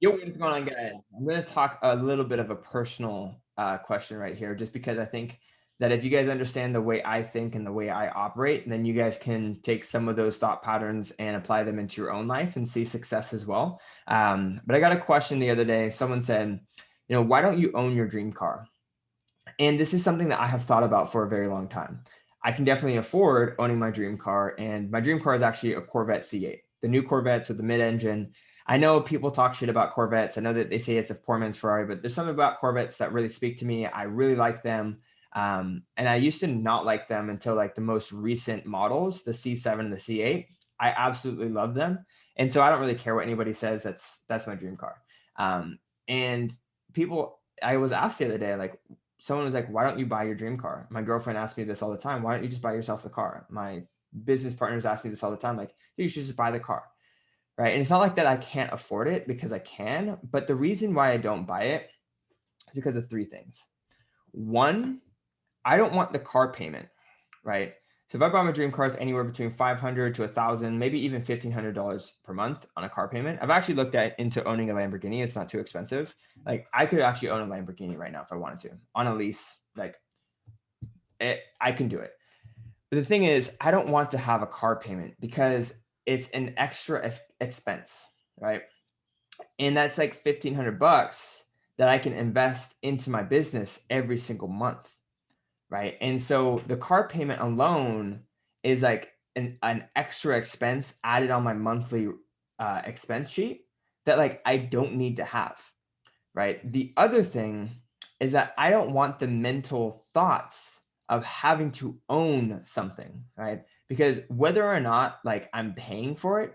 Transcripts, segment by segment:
Yo, what's going on, guys? I'm going to talk a little bit of a personal question right here, just because I think that if you guys understand the way I think and the way I operate, then you guys can take some of those thought patterns and apply them into your own life and see success as well. But I got a question the other day. Someone said, why don't you own your dream car? And this is something that I have thought about for a very long time. I can definitely afford owning my dream car, and my dream car is actually a Corvette C8, the new Corvettes with the mid-engine. I know people talk shit about Corvettes. I know that they say it's a poor man's Ferrari, but there's something about Corvettes that really speak to me. I really like them. And I used to not like them until like the most recent models, the C7 and the C8. I absolutely love them. And so I don't really care what anybody says. That's my dream car. And people, I was asked the other day, like, someone was like, why don't you buy your dream car? My girlfriend asked me this all the time. Why don't you just buy yourself the car? My business partners ask me this all the time. Like, you should just buy the car. Right. And it's not like that I can't afford it, because I can. But the reason why I don't buy it is because of three things. One, I don't want the car payment. Right. So if I buy my dream cars anywhere between 500 to 1,000, maybe even $1,500 per month on a car payment. I've actually looked at into owning a Lamborghini. It's not too expensive. Like, I could actually own a Lamborghini right now if I wanted to on a lease. Like, I can do it. But the thing is, I don't want to have a car payment because it's an extra expense, right? And that's like 1,500 bucks that I can invest into my business every single month, right? And so the car payment alone is like an extra expense added on my monthly expense sheet that like I don't need to have, right? The other thing is that I don't want the mental thoughts of having to own something, right? Because whether or not like I'm paying for it,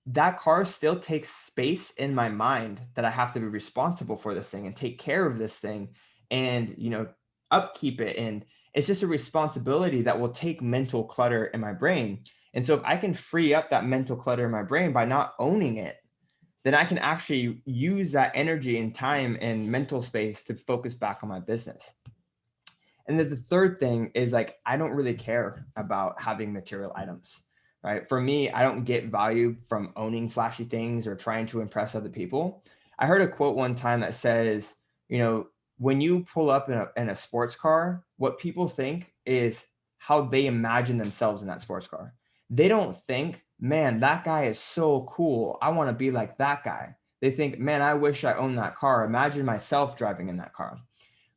that car still takes space in my mind that I have to be responsible for this thing and take care of this thing and, upkeep it. And it's just a responsibility that will take mental clutter in my brain. And so if I can free up that mental clutter in my brain by not owning it, then I can actually use that energy and time and mental space to focus back on my business. And then the third thing is like, I don't really care about having material items, right? For me, I don't get value from owning flashy things or trying to impress other people. I heard a quote one time that says, when you pull up in a sports car, what people think is how they imagine themselves in that sports car. They don't think, man, that guy is so cool. I want to be like that guy. They think, man, I wish I owned that car. Imagine myself driving in that car,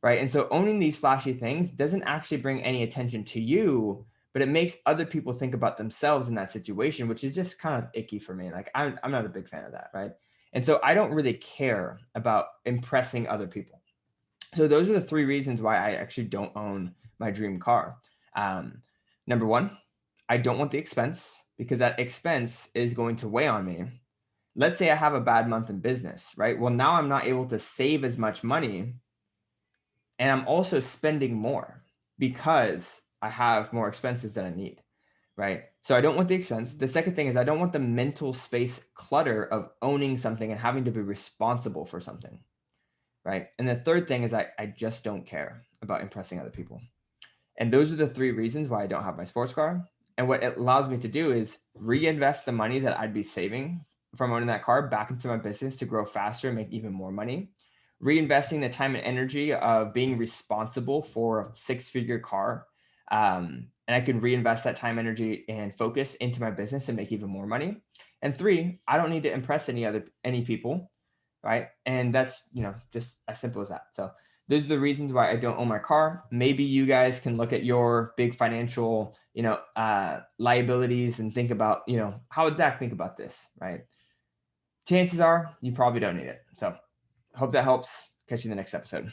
right? And so owning these flashy things doesn't actually bring any attention to you, but it makes other people think about themselves in that situation, which is just kind of icky for me. Like, I'm not a big fan of that, right? And so I don't really care about impressing other people. So those are the three reasons why I actually don't own my dream car. Um, Number one, I don't want the expense, because that expense is going to weigh on me. Let's say I have a bad month in business, right? Well, now I'm not able to save as much money, and I'm also spending more because I have more expenses than I need, right? So I don't want the expense. The second thing is I don't want the mental space clutter of owning something and having to be responsible for something, right? And the third thing is I just don't care about impressing other people. And those are the three reasons why I don't have my sports car. And what it allows me to do is reinvest the money that I'd be saving from owning that car back into my business to grow faster and make even more money. Reinvesting the time and energy of being responsible for a six-figure car. And I can reinvest that time, energy, and focus into my business and make even more money. And three, I don't need to impress any people, right? And that's, just as simple as that. So those are the reasons why I don't own my car. Maybe you guys can look at your big financial, liabilities and think about, how would Zach think about this, right? Chances are you probably don't need it. So hope that helps. Catch you in the next episode.